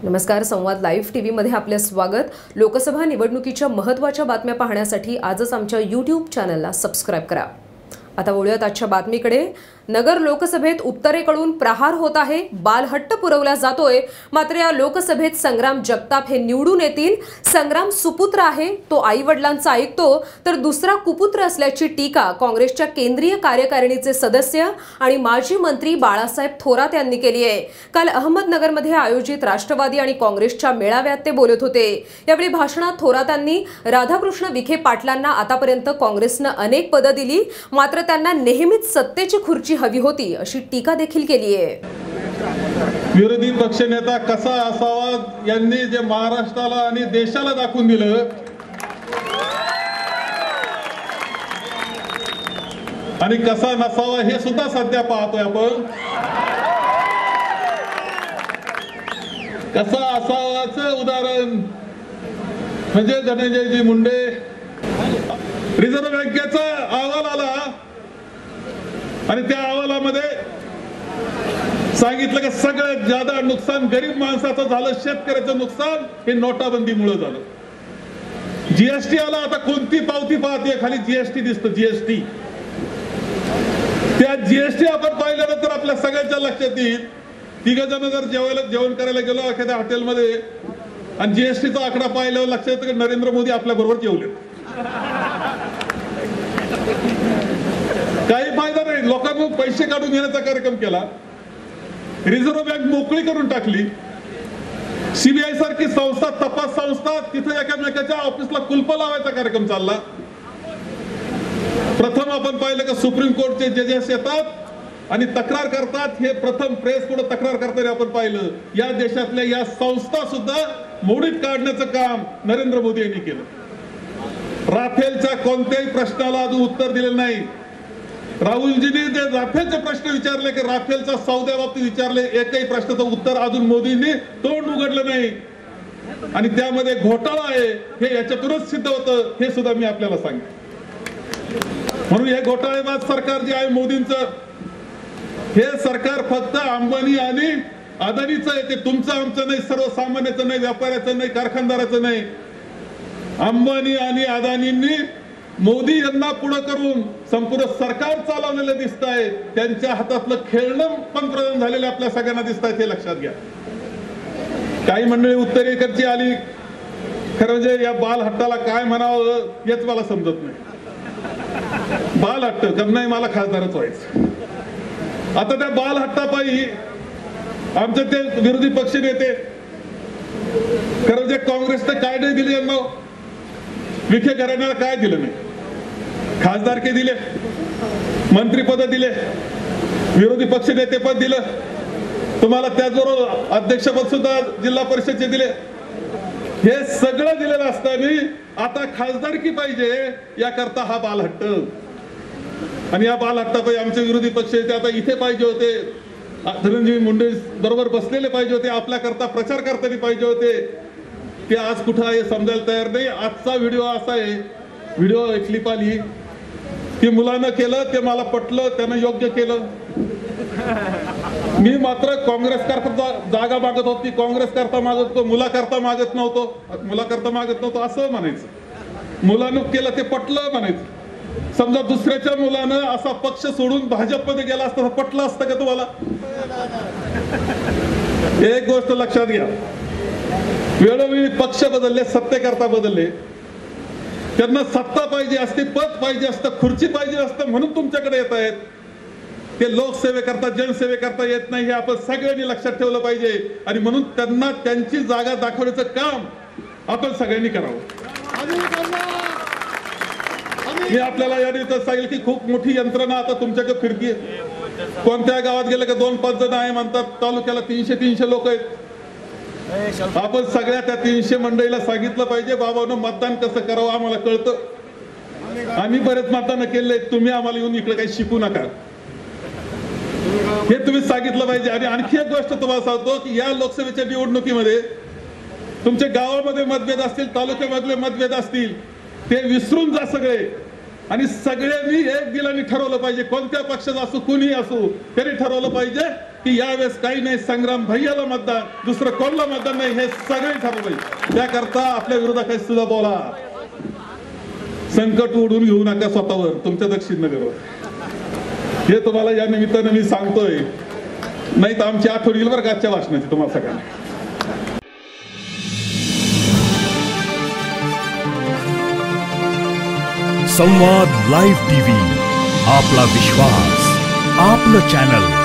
नमस्कार. संवाद live TV मध्ये आपले स्वागत. लोकसभा निवडणुकीच्या महत्त्वाच्या बातम्या पाहण्यासाठी आजच आमच्या YouTube चॅनलला सबस्क्राइब करा. आता वळूयात आजच्या बातमीकडे. नगर लोकसभेत उत्तरेकडून प्रहार होत आहे. बालहट्ट पुरवला जातोय. मात्र या लोकसभेत संग्राम जगताप हे निवडून येतील. संग्राम सुपुत्र आहे, तो आई वडिलांचा ऐकतो, तर दुसरा कुपुत्र असल्याची टीका काँग्रेसच्या केंद्रीय कार्यकारिणीचे सदस्य आणि माजी मंत्री बाळासाहेब थोरात यांनी केली आहे. काल अहमदनगरमध्ये आयोजित राष्ट्रवादी आणि काँग्रेसच्या मेळाव्यात ते बोलत होते. यावेळी भाषणात थोरातांनी राधाकृष्ण विखे पाटलांना आतापर्यंत काँग्रेसनं अनेक पदं दिली, मात्र त्यांना नेहमीच सत्तेची खुर्ची हवी होती अशी टीका देखील केली आहे. विरोधी पक्षनेता कसा असावा यांनी जे महाराष्ट्राला आणि देशाला दाखवून दिलं आणि कसा नसावा हे सुद्धा सध्या पाहतोय आपण. कसा असावाचं उदाहरण म्हणजे धनंजयजी मुंडे. रिझर्व्ह बँकेचा अहवाल आला आणि त्या अहवालामध्ये सांगितलं की सगळ्यात जादा नुकसान गरीब माणसाचं झालं, शेतकऱ्याचं नुकसान हे नोटाबंदीमुळे झालं. जीएसटी आला. आता कोणती पावती पाहते खाली जीएसटी दिसतं. जीएसटी त्या जीएसटी आपण पाहिल्यानंतर आपल्या सगळ्यांच्या लक्षात येईल. तिघ जण जर जेवण करायला गेलो एखाद्या हॉटेलमध्ये आणि जीएसटीचा आकडा पाहिल्यावर लक्षात येतं की नरेंद्र मोदी आपल्या बरोबर जेवले. काही फायदा नाही. लोकांना पैसे काढून घेण्याचा कार्यक्रम केला. रिझर्व्ह बँक मोकळी करून टाकली. सीबीआय सारखी संस्था, तपास संस्था, तिथे एकामेकाच्या ऑफिसला कुलप लावायचा कार्यक्रम चालला. प्रथम आपण पाहिलं की सुप्रीम कोर्टचे जजेस येतात आणि तक्रार करतात. हे प्रथम प्रेस पुढे तक्रार करताना आपण पाहिलं. या देशातल्या या संस्था सुद्धा मोडीत काढण्याचं काम नरेंद्र मोदी यांनी केलं. राफेलच्या कोणत्याही प्रश्नाला अजून उत्तर दिलेलं नाही. राहुलजींनी जे राफेलचे प्रश्न विचारले की राफेलच्या सौद्याबाबतीत विचारले, एकही प्रश्नाचं उत्तर अजून मोदींनी तोंड उघडलं नाही आणि त्यामध्ये घोटाळा आहे हे याच्यातूनच सिद्ध होतं. हे सुद्धा मी आपल्याला सांगेन. म्हणून हे घोटाळेबाज सरकार जे आहे मोदींचं, हे सरकार फक्त अंबानी आणि अदानीचं आहे. ते तुमचं आमचं नाही, सर्वसामान्याचं नाही, व्यापाऱ्याचं नाही, कारखानदाराचं नाही. अंबानी आणि अदानींनी मोदी यांना पुढे करून संपूर्ण सरकार चालवलेले दिसत आहे. त्यांच्या हातातलं खेळणं पंतप्रधान झालेले आपल्या सगळ्यांना दिसत आहेत, हे लक्षात घ्या. काही मंडळी उत्तरेकडची आली. खरं म्हणजे या बालहट्टाला काय म्हणावं हेच मला समजत नाही. बालहट्ट जम नाही, मला खासदारच व्हायचं. आता त्या बालहट्टापायी आमचे ते विरोधी पक्ष नेते खरं म्हणजे काँग्रेसने काय नाही दिले यांना. विखे घराण्याला काय दिलं नाही. खासदारके दिले, मंत्रीपद दिले, विरोधी पक्ष नेते पद दिलं, तुम्हाला त्याचबरोबर अध्यक्षपद सुद्धा जिल्हा परिषदचे दिले. हे सगळं दिलेलं असताना आता खासदारकी पाहिजे याकरता हा बालहट्ट. आणि या बालहट्टापायी आमचे विरोधी पक्ष ते आता इथे पाहिजे होते, धनंजय मुंडे बरोबर बसलेले पाहिजे होते, आपल्या करता प्रचार करताना पाहिजे होते. ते आज कुठं आहे समजायला तयार नाही. आजचा व्हिडिओ असा आहे, व्हिडिओ क्लिप आली की मुलानं केलं ते मला पटलं, त्यानं योग्य केलं. मी मात्र काँग्रेस करता जागा मागत होती, काँग्रेस करता मागत होतो, मुला करता मागत नव्हतो असं म्हणायचं. मुलानं केलं ते पटलं म्हणायचं. समजा दुसऱ्याच्या मुलानं असा पक्ष सोडून भाजपमध्ये गेला असता पटलं असतं का तुम्हाला? एक गोष्ट लक्षात घ्या, वेळोवेळी पक्ष बदलले, सत्तेकरता बदलले. त्यांना सत्ता पाहिजे असते, पद पाहिजे असतं, खुर्ची पाहिजे असतं म्हणून तुमच्याकडे येत आहेत. ते लोकसेवेकरता, जनसेवेकरता येत नाही हे आपण सगळ्यांनी लक्षात ठेवलं पाहिजे. आणि म्हणून त्यांना त्यांची जागा दाखवण्याचं काम आपण सगळ्यांनी करावं. मी आपल्याला या दिवसात सांगेल की खूप मोठी यंत्रणा आता तुमच्याकडे फिरतीये. कोणत्या गावात गेलं की 2-5 जण आहे म्हणतात, तालुक्याला 300 लोक आहेत. आपण सगळ्या त्या 300 मंडळीला सांगितलं पाहिजे, बाबांनो मतदान कसं करावं आम्हाला कळतं. आम्ही बरेच मतदान केले, तुम्ही आम्हाला येऊन इकडे काही शिकू नका, हे तुम्ही सांगितलं पाहिजे. आणि आणखी एक गोष्ट तुम्हाला सांगतो की या लोकसभेच्या निवडणुकीमध्ये तुमच्या गावामध्ये मतभेद असतील, तालुक्यामधले मतभेद असतील, ते विसरून जा सगळे. आणि सगळ्यांनी एक दिलाने ठरवलं पाहिजे, कोणत्या पक्षाचा असो कुणी असो त्यांनी ठरवलं पाहिजे की यावेळेस काही नाही, संग्राम भैयाला मतदान, दुसरं कोणाला मतदान नाही, हे सगळे ठरवलं पाहिजे. त्याकरता आपल्या विरोधात सुद्धा बोला, संकट ओढून घेऊ नका स्वतःवर, तुमच्या दक्षिण नगरवर. हे तुम्हाला या निमित्तानं मी सांगतोय, नाही तर आमची आठवण येईल बरं का आजच्या भाषणाची तुम्हाला सगळ्यांना. संवाद लाइव टीव्ही, आपला विश्वास, आपलं चॅनल.